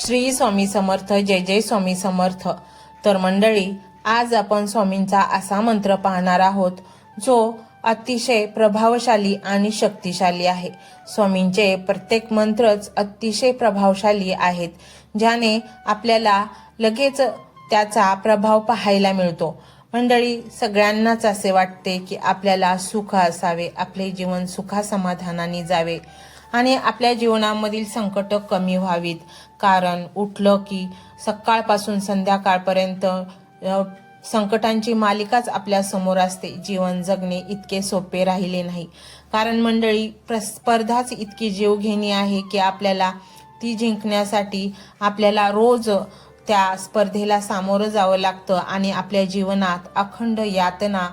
श्री स्वामी समर्थ. जय जय स्वामी समर्थ. तर मंडळी, आज आपण स्वामींचा असा मंत्र पाहणार आहोत जो अतिशय प्रभावशाली आणि शक्तिशाली आहे. स्वामींचे प्रत्येक मंत्रच अतिशय प्रभावशाली आहेत, ज्याने आपल्याला लगेच त्याचा प्रभाव पाहायला मिळतो. मंडळी, सगळ्यांनाच असे वाटते की आपल्याला सुख असावे, आपले जीवन सुखासमाधानाने जावे आणि आपल्या जीवनामधील संकट कमी व्हावीत. कारण उठलं की सकाळपासून संध्याकाळपर्यंत संकटांची मालिकाच आपल्या समोर असते. जीवन जगणे इतके सोपे राहिले नाही. कारण मंडळी, स्पर्धाच इतकी जीवघेणी आहे की आपल्याला ती जिंकण्यासाठी आपल्याला रोज त्या स्पर्धेला सामोरं जावं लागतं आणि आपल्या जीवनात अखंड यातना,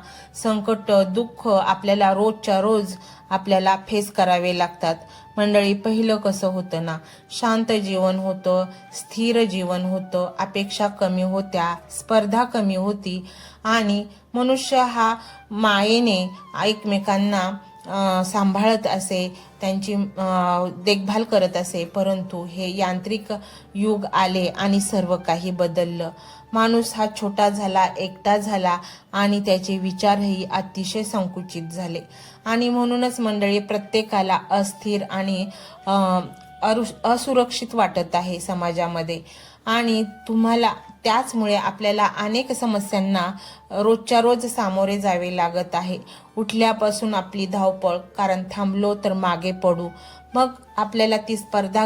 संकट, दुःख आपल्याला रोजच्या रोज आपल्याला फेस करावे लागतात. मंडळी, पहिलं कसं होतं ना, शांत जीवन होतं, स्थिर जीवन होतं, अपेक्षा कमी होत्या, स्पर्धा कमी होती आणि मनुष्य हा मायेने एकमेकांना सांभाळत असे, त्यांची देखभाल करत असे. परंतु हे यांत्रिक युग आले आणि सर्व काही बदललं. माणूस हा छोटा झाला, एकटा झाला आणि त्याचे विचारही अतिशय संकुचित झाले. आणि म्हणूनच मंडळी, प्रत्येकाला अस्थिर आणि असुरक्षित वाटत आहे समाजामध्ये. आणि तुम्हाला त्याचमुळे आपल्याला अनेक समस्यांना रोजच्या रोज सामोरे जावे लागत आहे. उठल्यापासून आपली धावपळ, कारण थांबलो तर मागे पडू, मग आपल्याला ती स्पर्धा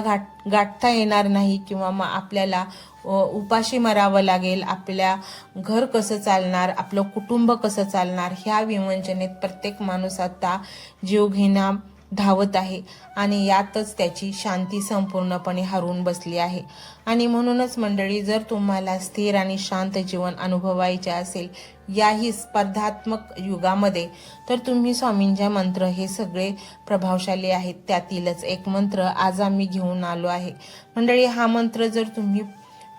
गाठता येणार नाही किंवा मग आपल्याला उपाशी मरावं लागेल. आपल्या घर कसं चालणार, आपलं कुटुंब कसं चालणार, ह्या विवंचनेत प्रत्येक माणूस आता जीवघेणा धावत आहे आणि यातच त्याची शांती संपूर्णपणे हरवून बसली आहे. आणि म्हणूनच मंडळी, जर तुम्हाला स्थिर आणि शांत जीवन अनुभवायचे असेल याही स्पर्धात्मक युगामध्ये, तर तुम्ही स्वामींचे मंत्र हे सगळे प्रभावशाली आहेत. त्यातीलच एक मंत्र आज आम्ही घेऊन आलो आहे. मंडळी, हा मंत्र जर तुम्ही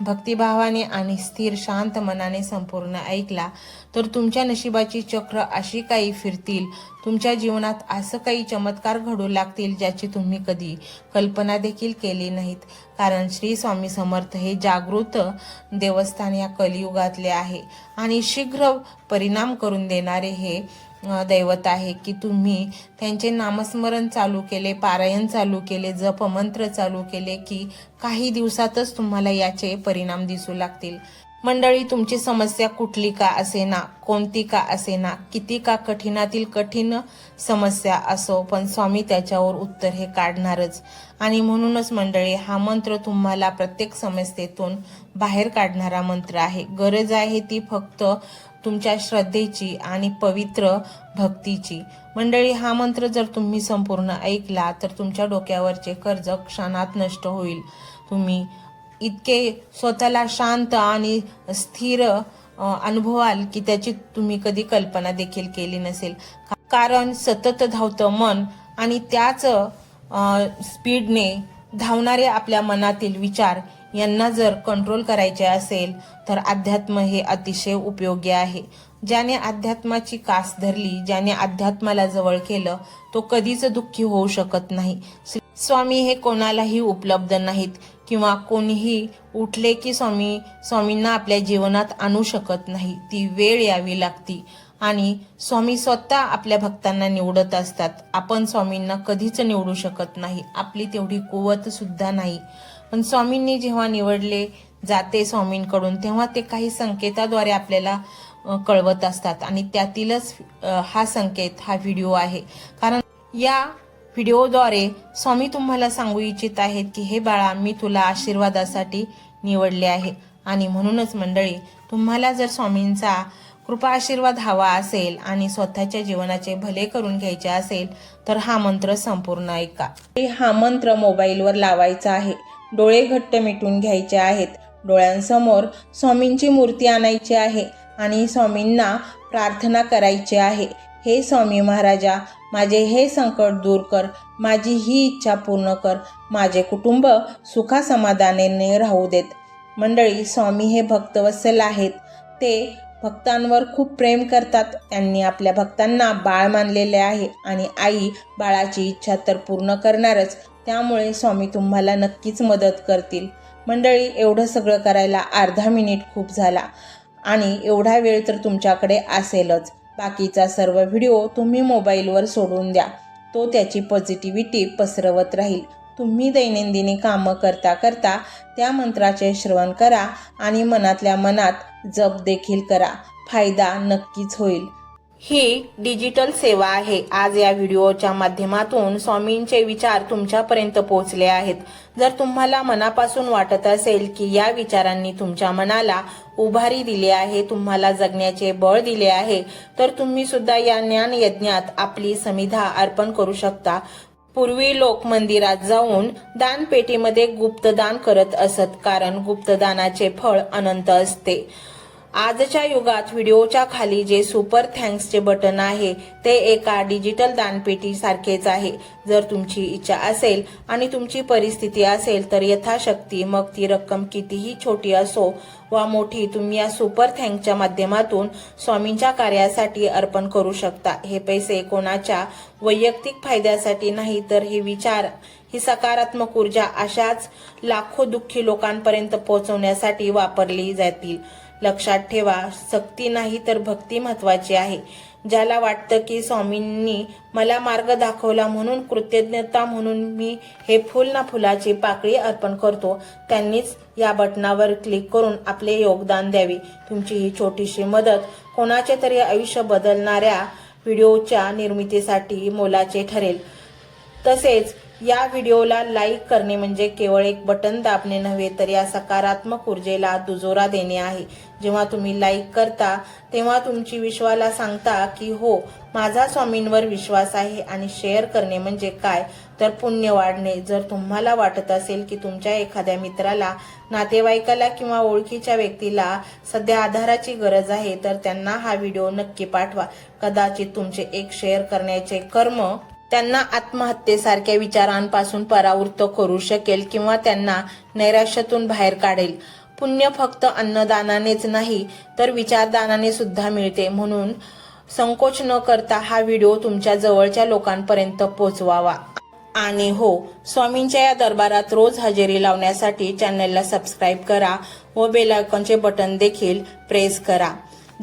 भक्तिभावाने आणि स्थिर शांत मनाने संपूर्ण ऐकला तर तुमच्या नशिबाची चक्र अशी काही फिरतील, तुमच्या जीवनात असं काही चमत्कार घडू लागतील ज्याची तुम्ही कधी कल्पना देखील केली नाहीत. कारण श्री स्वामी समर्थ हे जागृत देवस्थान या कलियुगातले आहे आणि शीघ्र परिणाम करून देणारे हे दैवत आहे की तुम्ही त्यांचे नामस्मरण चालू केले, पारायण चालू केले, जपमंत्र चालू केले की काही दिवसातच तुम्हाला याचे परिणाम दिसू लागतील. मंडळी, तुमची समस्या कुठली का असेना, कोणती का असेना, किती का कठीणातील कठीण समस्या असो, पण स्वामी त्याच्यावर उत्तर हे काढणारच. आणि म्हणूनच मंडळी, हा मंत्र तुम्हाला प्रत्येक समस्येतून बाहेर काढणारा मंत्र आहे. गरज आहे ती फक्त तुमच्या श्रद्धेची आणि पवित्र भक्तीची. मंडळी, हा मंत्र जर तुम्ही संपूर्ण ऐकला तर तुमच्या डोक्यावरचे कर्ज क्षणात नष्ट होईल. तुम्ही इतके स्वतःला शांत आणि स्थिर अनुभवाल की त्याची तुम्ही कधी कल्पना देखील केली नसेल. कारण सतत धावतं मन आणि त्याच स्पीडने धावणारे आपल्या मनातील विचार यांना जर कंट्रोल करायचे असेल तर अध्यात्म हे अतिशय उपयोगी आहे. ज्याने अध्यात्माची कास धरली, ज्याने अध्यात्माला जवळ केलं, तो कधीच दुःखी होऊ शकत नाही. स्वामी हे कोणालाही उपलब्ध नाहीत किंवा कोणीही उठले की स्वामींना आपल्या जीवनात आणू शकत नाही. ती वेळ यावी लागती आणि स्वामी स्वतः आपल्या भक्तांना निवडत असतात. आपण स्वामींना कधीच निवडू शकत नाही, आपली तेवढी कुवत सुद्धा नाही. पण स्वामींनी जेव्हा निवडले जाते स्वामींकडून, तेव्हा ते काही संकेताद्वारे आपल्याला कळवत असतात आणि त्यातीलच हा संकेत, हा व्हिडिओ आहे. कारण या व्हिडिओद्वारे स्वामी तुम्हाला सांगू इच्छित आहेत की हे बाळा, मी तुला आशीर्वादासाठी निवडले आहे. आणि म्हणूनच मंडळी, तुम्हाला जर स्वामींचा कृपा आशीर्वाद हवा असेल आणि स्वतःच्या जीवनाचे भले करून घ्यायचे असेल तर हा मंत्र संपूर्ण ऐका. हा मंत्र मोबाईलवर लावायचा आहे. डोळे घट्ट मिटून घ्यायचे आहेत. डोळ्यांसमोर स्वामींची मूर्ती आणायची आहे आणि स्वामींना प्रार्थना करायची आहे. हे स्वामी महाराजा, माझे हे संकट दूर कर, माझी ही इच्छा पूर्ण कर, माझे कुटुंब सुखासमाधानाने राहू देत. मंडळी, स्वामी हे भक्तवत्सल आहेत. ते भक्तांवर खूप प्रेम करतात. त्यांनी आपल्या भक्तांना बाळ मानलेले आहे आणि आई बाळाची इच्छा तर पूर्ण करणारच. त्यामुळे स्वामी तुम्हाला नक्कीच मदत करतील. मंडळी, एवढं सगळं करायला अर्धा मिनिट खूप झाला आणि एवढा वेळ तर तुमच्याकडे असेलच. बाकीचा सर्व व्हिडिओ तुम्ही मोबाईलवर सोडून द्या, तो त्याची पॉझिटिव्हिटी पसरवत राहील. तुम्ही दैनंदिनी कामं करता करता त्या मंत्राचे श्रवण करा आणि मनातल्या मनात जप देखील करा. फायदा नक्कीच होईल. ही डिजिटल सेवा आहे. आज या व्हिडिओच्या माध्यमातून स्वामींचे विचार तुमच्यापर्यंत पोहोचले आहेत. जर तुम्हाला मनापासून वाटत असेल की या विचारांनी तुमच्या मनाला उभारी दिली आहे, तुम्हाला जगण्याचे बळ दिले आहे, तर तुम्ही सुद्धा या ज्ञान यज्ञात आपली समिधा अर्पण करू शकता. पूर्वी लोक मंदिरात जाऊन दानपेटीमध्ये गुप्तदान करत असत, कारण गुप्तदानाचे फळ अनंत असते. आजच्या युगात व्हिडिओच्या खाली जे सुपर थँक्सचे बटन आहे ते एका डिजिटल दानपेटी सारखेच आहे. जर तुमची इच्छा असेल आणि तुमची परिस्थिती असेल तर यथाशक्ती, मग ती रक्कम कितीही छोटी असो वा मोठी, तुम्ही या सुपर थँक्सच्या माध्यमातून स्वामींच्या कार्यासाठी अर्पण करू शकता. हे पैसे कोणाच्या वैयक्तिक फायद्यासाठी नाही, तर हे विचार, ही सकारात्मक ऊर्जा अशाच लाखो दुःखी लोकांपर्यंत पोहोचवण्यासाठी वापरली जातील. लक्षात ठेवा, सक्ती नाही तर भक्ती महत्वाची आहे. ज्याला वाटतं की स्वामींनी मला मार्ग दाखवला म्हणून कृतज्ञता म्हणून मी हे फुल ना फुलाची पाकळी अर्पण करतो, त्यांनीच या बटनावर क्लिक करून आपले योगदान द्यावे. तुमची ही छोटीशी मदत कोणाचे तरी आयुष्य बदलणाऱ्या व्हिडिओच्या निर्मितीसाठी मोलाचे ठरेल. तसेच या व्हिडिओला लाईक करणे म्हणजे केवळ एक बटन दाबणे नव्हे, तर या सकारात्मक ऊर्जेला दुजोरा देणे आहे. जेव्हा तुम्ही लाईक करता तेव्हा तुमची विश्वाला सांगता की हो, माझा स्वामींवर विश्वास आहे. आणि शेअर करणे म्हणजे काय, तर पुण्य वाढणे. जर तुम्हाला वाटत असेल की तुमच्या एखाद्या मित्राला, नातेवाईकाला किंवा ओळखीच्या व्यक्तीला सध्या आधाराची गरज आहे, तर त्यांना हा व्हिडिओ नक्की पाठवा. कदाचित तुमचे एक शेअर करण्याचे कर्म त्यांना आत्महत्येसारख्या विचारांपासून परावृत्त करू शकेल किंवा त्यांना नैराश्यातून बाहेर काढेल. पुण्य फक्त अन्नदानानेच नाही तर विचारदानाने सुद्धा मिळते. म्हणून संकोच न करता हा व्हिडिओ तुमच्या जवळच्या लोकांपर्यंत पोहोचवावा. आणि हो, स्वामींच्या या दरबारात रोज हजेरी लावण्यासाठी चॅनलला सबस्क्राईब करा व बेल आयकॉनचे बटन देखील प्रेस करा.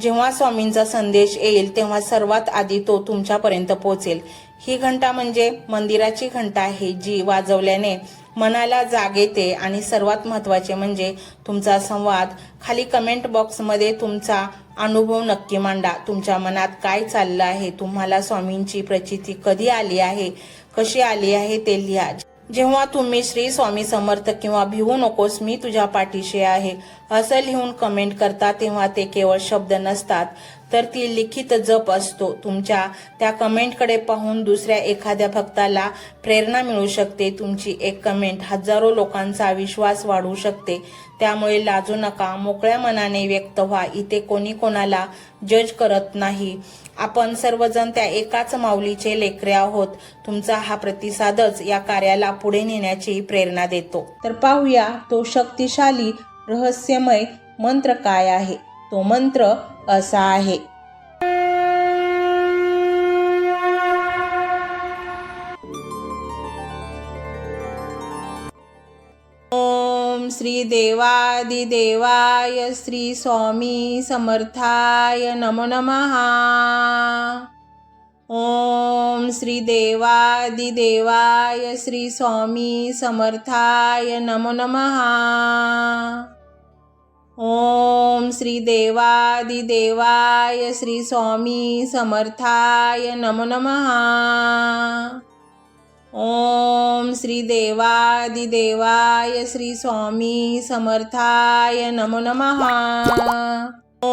जेव्हा स्वामींचा संदेश येईल तेव्हा सर्वात आधी तो तुमच्यापर्यंत पोहोचेल. ही घंटा म्हणजे मंदिराची घंटा आहे, जी वाजवल्याने मनाला जाग येते. आणि सर्वात महत्त्वाचे म्हणजे तुमचा संवाद. खाली कमेंट बॉक्समध्ये तुमचा अनुभव नक्की मांडा. तुमच्या मनात काय चाललं आहे, तुम्हाला स्वामींची प्रचिती कधी आली आहे, कशी आली आहे ते लिहा. जेव्हा तुम्ही श्री स्वामी समर्थ किंवा भिवू नकोस मी तुझ्या पाठीशी आहे असं लिहून कमेंट करता, तेव्हा ते केवळ शब्द नसतात, तर ती लिखित जप असतो. तुमच्या त्या कमेंटकडे पाहून दुसऱ्या एखाद्या भक्ताला प्रेरणा मिळू शकते. तुमची एक कमेंट हजारो लोकांचा विश्वास वाढवू शकते. त्यामुळे लाजू नका, मोकळ्या मनाने व्यक्त व्हा. इथे कोणी कोणाला जज करत नाही. आपण सर्वजण त्या एकाच माऊलीचे लेकरे आहोत. तुमचा हा प्रतिसादच या कार्याला पुढे नेण्याची प्रेरणा देतो. तर पाहूया तो शक्तिशाली रहस्यमय मंत्र काय आहे. तो मंत्र असा आहे. ओम श्री देवादिदेवाय श्री स्वामी समर्थाय नमो नमः. ओम श्री देवादिदेवाय श्री स्वामी समर्थाय नमो नमः. ओम श्री देवादिदेवाय श्री स्वामी समर्थाय नमो नमः. ओम श्री देवादिदेवाय श्री स्वामी समर्थाय नमो नमः.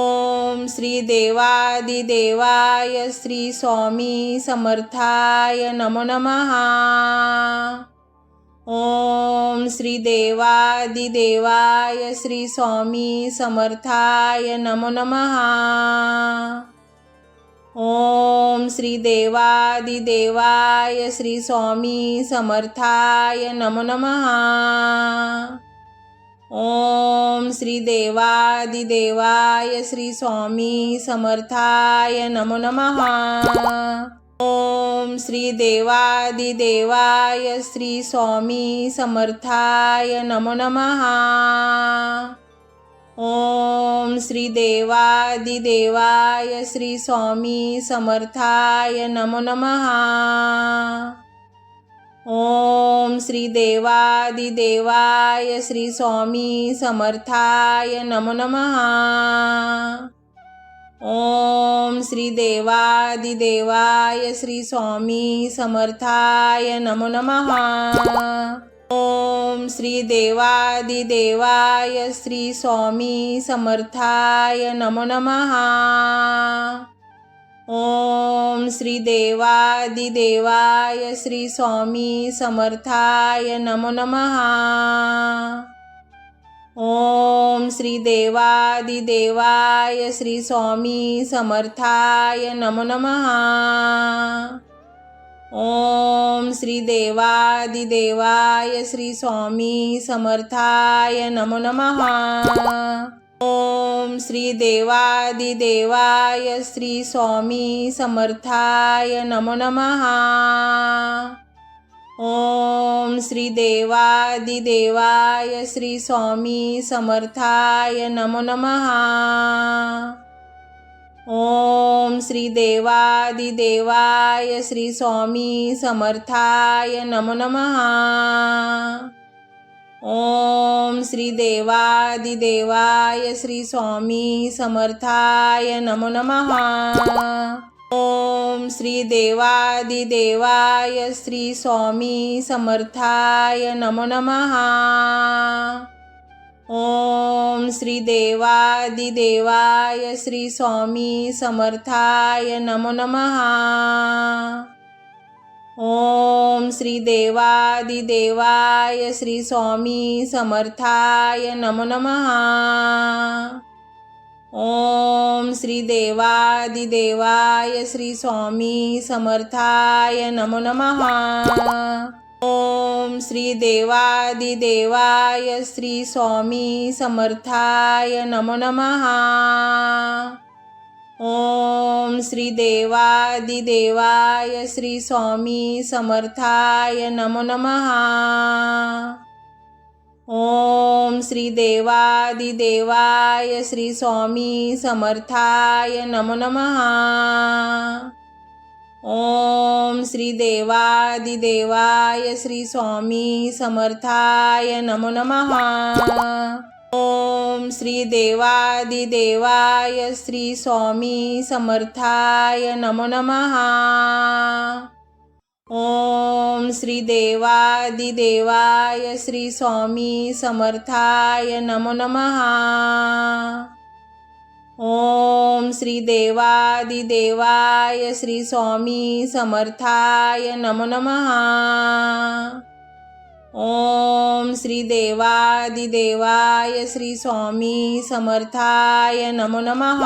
ओम श्री देवादिदेवाय श्री स्वामी समर्थाय नमो नमः. ओम श्री देवादिदेवाय श्री स्वामी समर्थाय नमो नमः. ओम श्री देवादिदेवाय श्री स्वामी समर्थाय नमो नमः. ओम श्री देवादिदेवाय श्री स्वामी समर्थाय नमो नमः. ओम श्री देवादिदेवाय श्री स्वामी समर्थाय नमो नमः। ओम श्री देवादिदेवाय श्री स्वामी समर्थाय नमो नमः। ओम श्री देवादिदेवाय श्री स्वामी समर्थाय नमो नमः। ओम श्री देवादिदेवाय श्री स्वामी समर्थाय नमो नमः। ओम श्री देवादिदेवाय श्री स्वामी समर्थाय नमो नमः। ओम श्री देवादिदेवाय श्री स्वामी समर्थाय नमो नमः। ओम श्री देवादिदेवाय श्री स्वामी समर्थाय नमो नमः। ओम श्री देवादिदेवाय श्री स्वामी समर्थाय नमो नमः। ओम श्री देवादिदेवाय श्री स्वामी समर्थाय नमो नमः। ओम श्री देवादिदेवाय श्री स्वामी समर्थाय नमो नमः। ओम श्री देवादिदेवाय श्री स्वामी समर्थाय नमो नमः। ओम श्री देवादिदेवाय श्री स्वामी समर्थाय नमो नमः। ओम श्री देवादिदेवाय श्री स्वामी समर्थाय नमो नमः। ओम श्री देवादिदेवाय श्री स्वामी समर्थाय नमो नमः। ओम श्री देवादिदेवाय श्री स्वामी समर्थाय नमो नमः। ओम श्री देवादिदेवाय श्री स्वामी समर्थाय नमो नमः। ओम श्री देवादिदेवाय श्री स्वामी समर्थाय नमो नमः। ओम श्री देवादिदेवाय श्री स्वामी समर्थाय नमो नमः। ओम श्री देवादिदेवाय श्री स्वामी समर्थाय नमो नमः। ओम श्री देवादिदेवाय श्री स्वामी समर्थाय नमो नमः। ओम श्री देवादिदेवाय श्री स्वामी समर्थाय नमो नमः। ओम श्री देवादिदेवाय श्री स्वामी समर्थाय नमो नमः। ओम श्री देवादिदेवाय श्री स्वामी समर्थाय नमो नमः। ओम श्री देवादिदेवाय श्री स्वामी समर्थाय नमो नमः।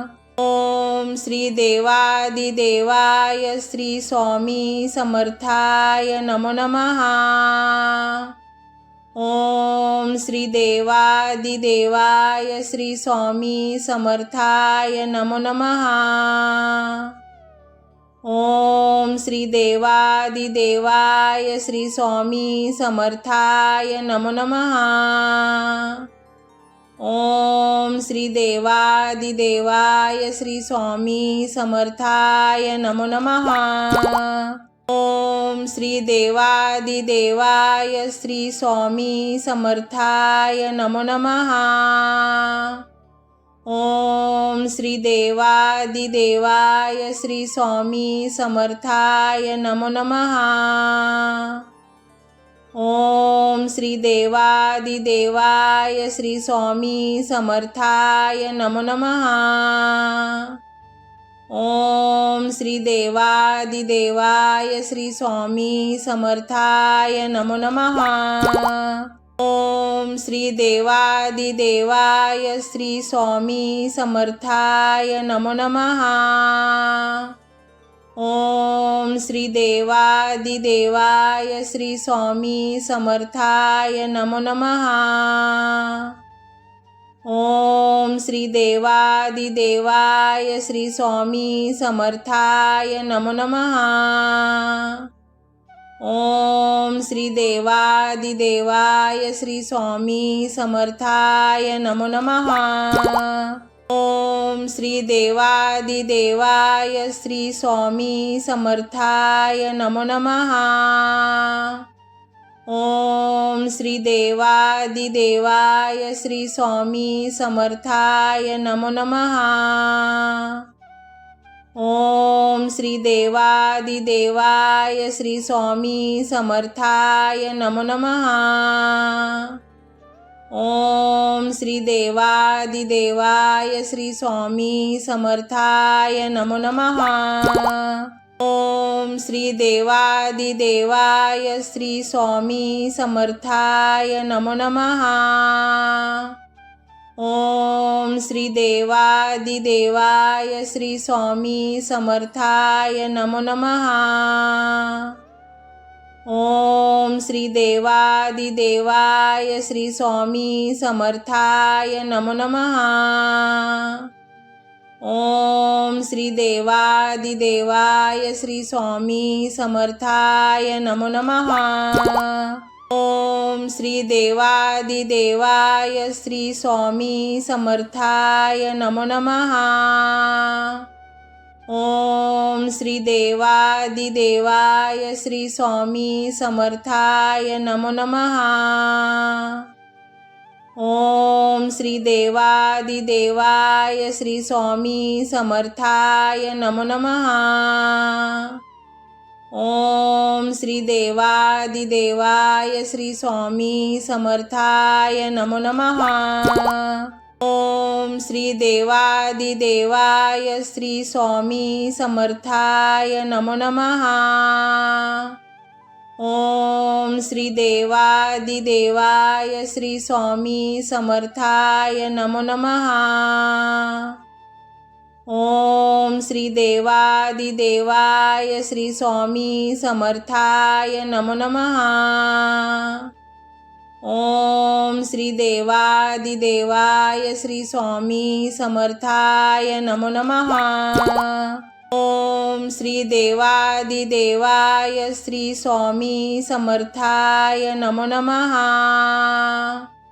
ओम श्री देवादिदेवाय श्री स्वामी समर्थाय नमो नमः। ओम श्री देवादिदेवाय श्री स्वामी समर्थाय नमो नमः। ओम श्री देवादिदेवाय श्री स्वामी समर्थाय नमो नमः। ओम श्री देवादिदेवाय श्री स्वामी समर्थाय नमो नमः। ओम श्री देवादिदेवाय श्री स्वामी समर्थाय नमो नमः। ओम श्री देवादिदेवाय श्री स्वामी समर्थाय नमो नमः। ओम श्री देवादिदेवाय श्री स्वामी समर्थाय नमो नमः। ओम श्री देवादिदेवाय श्री स्वामी समर्थाय नमो नमः। ओम श्री देवादिदेवाय श्री स्वामी समर्थाय नमो नमः। ओम श्री देवादिदेवाय श्री स्वामी समर्थाय नमो नमः। ओम श्री देवादिदेवाय श्री स्वामी समर्थाय नमो नमः। ओम श्री देवादिदेवाय श्री स्वामी समर्थाय नमो नमः। ओम श्री देवादिदेवाय श्री स्वामी समर्थाय नमो नमः। ओम श्री देवादिदेवाय श्री स्वामी समर्थाय नमो नमः। ओम श्री देवादिदेवाय श्री स्वामी समर्थाय नमो नमः। ओम श्री देवादिदेवाय श्री स्वामी समर्थाय नमो नमः। ओम श्री देवादिदेवाय श्री स्वामी समर्थाय नमो नमः। ओम श्री देवादिदेवाय श्री स्वामी समर्थाय नमो नमः। ओम श्री देवादिदेवाय श्री स्वामी समर्थाय नमो नमः। ओम श्री देवादिदेवाय श्री स्वामी समर्थाय नमो नमः। ओम श्री देवादिदेवाय श्री स्वामी समर्थाय नमो नमः। ओम श्री देवादिदेवाय श्री स्वामी समर्थाय नमो नमः। ओम श्री देवादिदेवाय श्री स्वामी समर्थाय नमो नमः। ओम श्री देवादिदेवाय श्री स्वामी समर्थाय नमो नमः। ओम श्री देवादिदेवाय श्री स्वामी समर्थाय नमो नमः। ओम श्री देवादिदेवाय श्री स्वामी समर्थाय नमो नमः। ओम श्री देवादिदेवाय श्री स्वामी समर्थाय नमो नमः। ओम श्री देवादिदेवाय श्री स्वामी समर्थाय नमो नमः। ओम श्री देवादिदेवाय श्री स्वामी समर्थाय नमो नमः।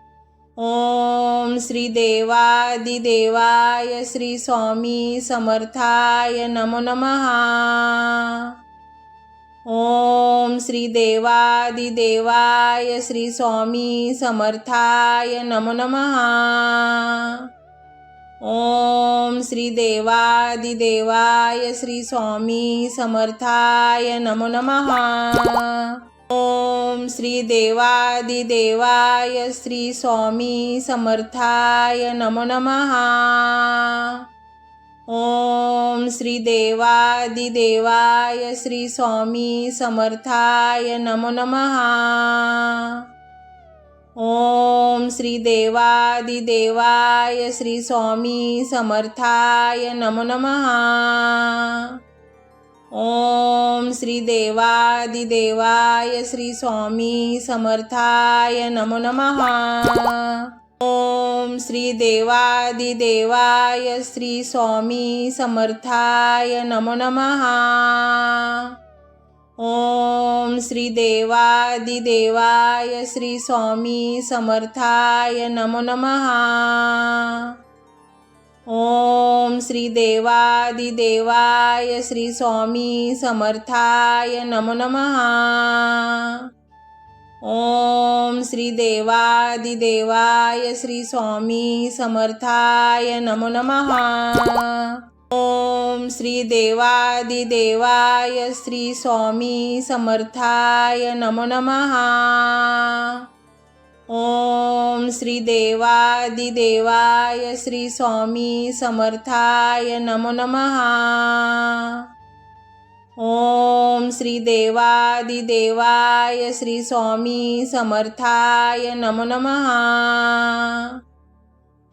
ओम श्री देवादिदेवाय श्री स्वामी समर्थाय नमो नमः। ओम श्री देवादिदेवाय श्री स्वामी समर्थाय नमो नमः। ओम श्री देवादिदेवाय श्री स्वामी समर्थाय नमो नमः। ओम श्री देवादिदेवाय श्री स्वामी समर्थाय नमो नमः। ओम श्री देवादिदेवाय श्री स्वामी समर्थाय नमो नमः। ओम श्री देवादिदेवाय श्री स्वामी समर्थाय नमो नमः। ओम श्री देवादिदेवाय श्री स्वामी समर्थाय नमो नमः। ओम श्री देवादिदेवाय श्री स्वामी समर्थाय नमो नमः। ओम श्री देवादिदेवाय श्री स्वामी समर्थाय नमो नमः। ओम श्री देवादिदेवाय श्री स्वामी समर्थाय नमो नमः। ओम श्री देवादिदेवाय श्री स्वामी समर्थाय नमो नमः। ओम श्री देवादिदेवाय श्री स्वामी समर्थाय नमो नमः। ओम श्री देवादिदेवाय श्री स्वामी समर्थाय नमो नमः। ओम श्री देवादिदेवाय श्री स्वामी समर्थाय नमो नमः।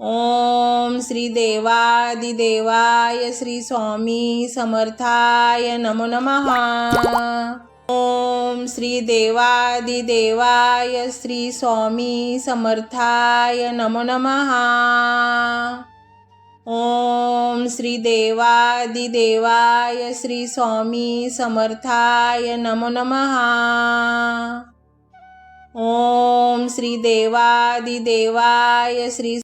ओम श्री देवादिदेवाय श्री स्वामी समर्थाय नमो नमः। ओम ओम श्री देवादिदेवाय श्री स्वामी समर्थाय नमो नमः। ओम श्री देवादिदेवाय श्री स्वामी समर्थाय नमो नमः। ओम श्री देवादिदेवाय श्री